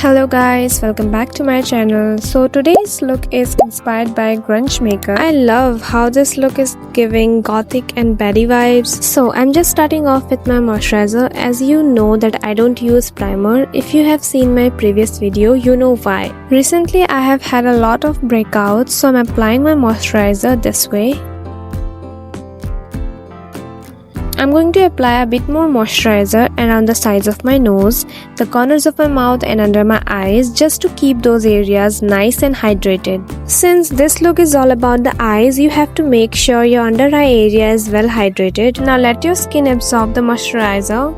Hello guys, welcome back to my channel. So today's look is inspired by grunge makeup. I love how this look is giving gothic and baddie vibes. So I'm just starting off with my moisturizer. As you know that I don't use primer. If you have seen my previous video, you know why. Recently I have had a lot of breakouts, so I'm applying my moisturizer this way. I'm going to apply a bit more moisturizer around the sides of my nose, the corners of my mouth and under my eyes, just to keep those areas nice and hydrated. Since this look is all about the eyes, you have to make sure your under eye area is well hydrated. Now let your skin absorb the moisturizer.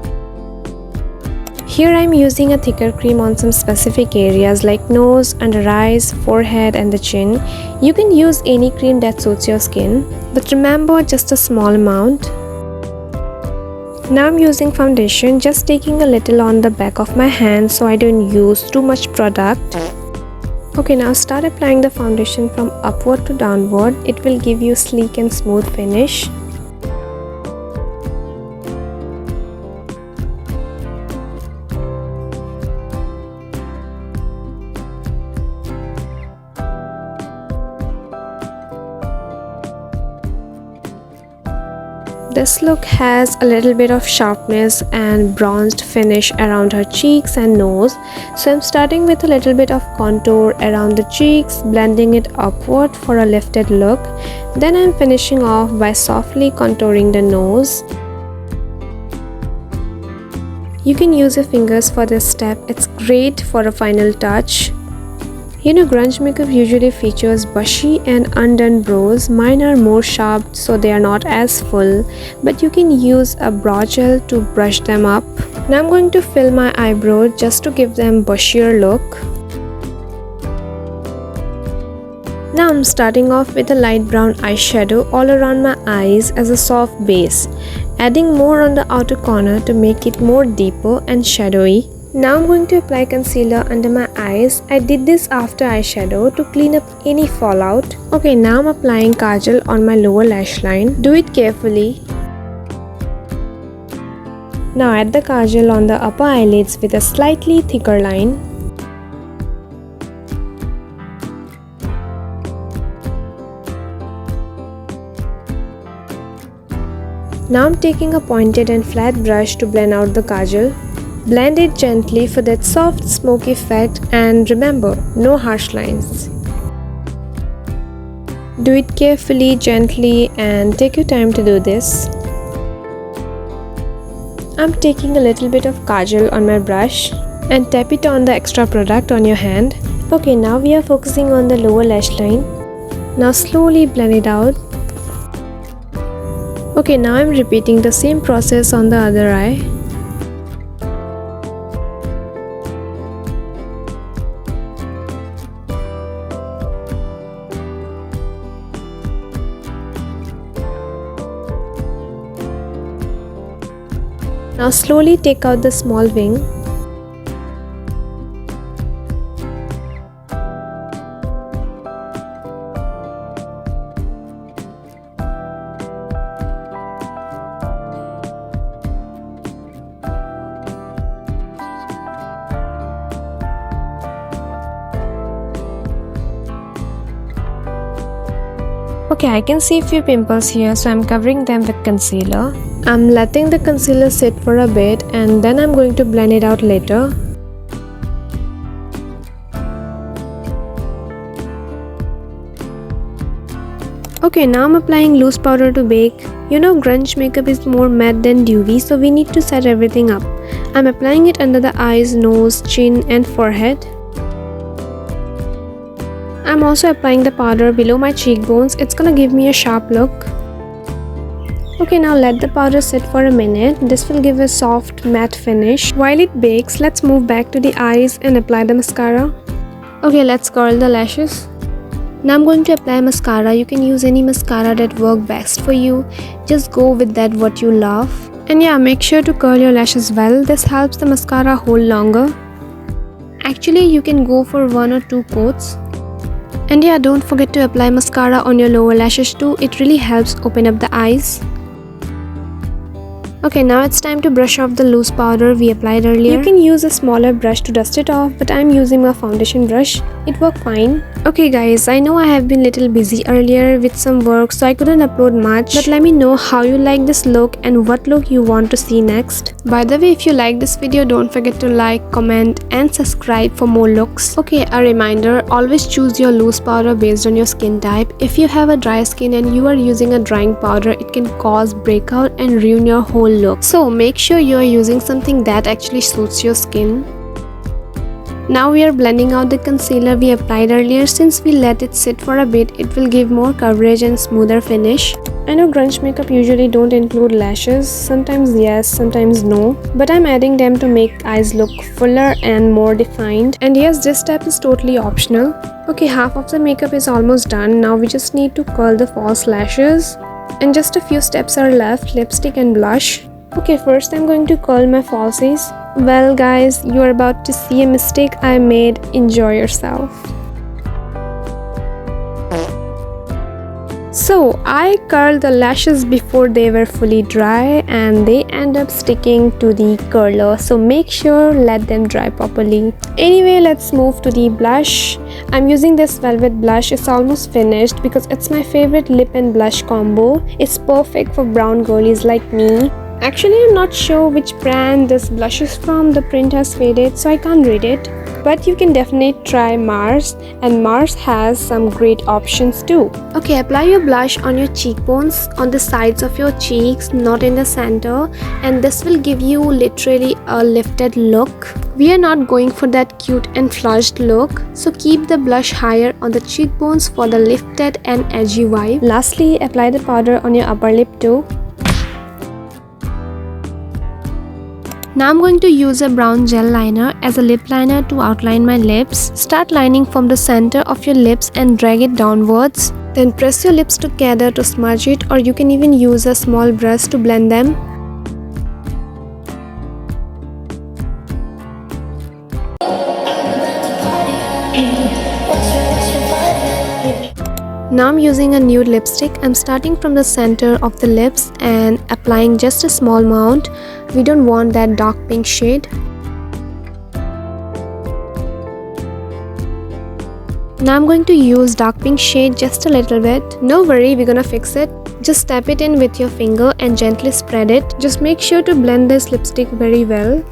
Here I'm using a thicker cream on some specific areas like nose, under eyes, forehead and the chin. You can use any cream that suits your skin, but remember, just a small amount. Now I'm using foundation, just taking a little on the back of my hand so I don't use too much product. Okay, now start applying the foundation from upward to downward. It will give you a sleek and smooth finish. This look has a little bit of sharpness and bronzed finish around her cheeks and nose. So I'm starting with a little bit of contour around the cheeks, blending it upward for a lifted look. Then I'm finishing off by softly contouring the nose. You can use your fingers for this step. It's great for a final touch. You know, grunge makeup usually features bushy and undone brows. Mine are more sharp, so they are not as full, but you can use a brow gel to brush them up. Now I'm going to fill my eyebrows just to give them bushier look. Now I'm starting off with a light brown eyeshadow all around my eyes as a soft base, adding more on the outer corner to make it more deeper and shadowy. Now I'm going to apply concealer under my eyes. I did this after eyeshadow to clean up any fallout. Okay, now I'm applying kajal on my lower lash line. Do it carefully. Now add the kajal on the upper eyelids with a slightly thicker line. Now I'm taking a pointed and flat brush to blend out the kajal. Blend it gently for that soft smoky effect, and remember, no harsh lines. Do it carefully, gently and take your time to do this. I'm taking a little bit of kajal on my brush and tap it on the extra product on your hand. Okay, now we are focusing on the lower lash line. Now slowly blend it out. Okay, now I'm repeating the same process on the other eye. Now slowly take out the small wing. Okay, I can see a few pimples here, so I'm covering them with concealer. I'm letting the concealer sit for a bit and then I'm going to blend it out later. Okay, now I'm applying loose powder to bake. You know, grunge makeup is more matte than dewy, so we need to set everything up. I'm applying it under the eyes, nose, chin and forehead. I'm also applying the powder below my cheekbones. It's gonna give me a sharp look. Okay, now let the powder sit for a minute. This will give a soft matte finish. While it bakes, let's move back to the eyes and apply the mascara. Okay, let's curl the lashes. Now I'm going to apply mascara. You can use any mascara that works best for you. Just go with that what you love. And yeah, make sure to curl your lashes well. This helps the mascara hold longer. Actually, you can go for 1 or 2 coats. And yeah, don't forget to apply mascara on your lower lashes too. It really helps open up the eyes. Okay, now it's time to brush off the loose powder we applied earlier. You can use a smaller brush to dust it off, but I'm using a foundation brush. It worked fine. Okay guys, I know I have been little busy earlier with some work, so I couldn't upload much. But let me know how you like this look and what look you want to see next. By the way, if you like this video, don't forget to like, comment and subscribe for more looks. Okay, a reminder, always choose your loose powder based on your skin type. If you have a dry skin and you are using a drying powder, it can cause breakout and ruin your whole look. So make sure you are using something that actually suits your skin. Now we are blending out the concealer we applied earlier. Since we let it sit for a bit, it will give more coverage and smoother finish. I know grunge makeup usually don't include lashes. Sometimes yes, sometimes no. But I'm adding them to make eyes look fuller and more defined. And yes, this step is totally optional. Okay, half of the makeup is almost done. Now we just need to curl the false lashes. And just a few steps are left, lipstick and blush. Okay, first I'm going to curl my falsies. Well guys, you are about to see a mistake I made. Enjoy yourself. So I curled the lashes before they were fully dry and they end up sticking to the curler, so make sure let them dry properly. Anyway, let's move to the blush. I'm using this velvet blush. It's almost finished because it's my favorite lip and blush combo. It's perfect for brown girlies like me. Actually, I'm not sure which brand this blush is from. The print has faded, so I can't read it. But you can definitely try Mars, and Mars has some great options too. Okay, apply your blush on your cheekbones, on the sides of your cheeks, not in the center, and this will give you literally a lifted look. We are not going for that cute and flushed look, so keep the blush higher on the cheekbones for the lifted and edgy vibe. Lastly, apply the powder on your upper lip too. Now I'm going to use a brown gel liner as a lip liner to outline my lips. Start lining from the center of your lips and drag it downwards. Then press your lips together to smudge it, or you can even use a small brush to blend them. Now I'm using a nude lipstick. I'm starting from the center of the lips and applying just a small amount. We don't want that dark pink shade. Now I'm going to use dark pink shade just a little bit. No worry, we're gonna fix it. Just tap it in with your finger and gently spread it. Just make sure to blend this lipstick very well.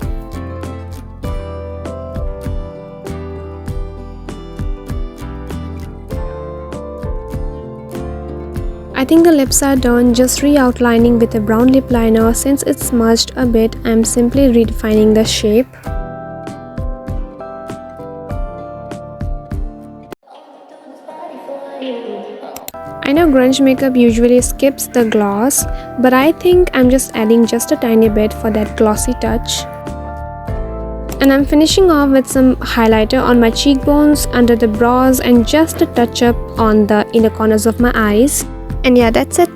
I think the lips are done. Just re-outlining with a brown lip liner. Since it's smudged a bit, I'm simply redefining the shape. I know grunge makeup usually skips the gloss, but I think I'm just adding just a tiny bit for that glossy touch. And I'm finishing off with some highlighter on my cheekbones, under the brows, and just a touch up on the inner corners of my eyes. And yeah, that's it.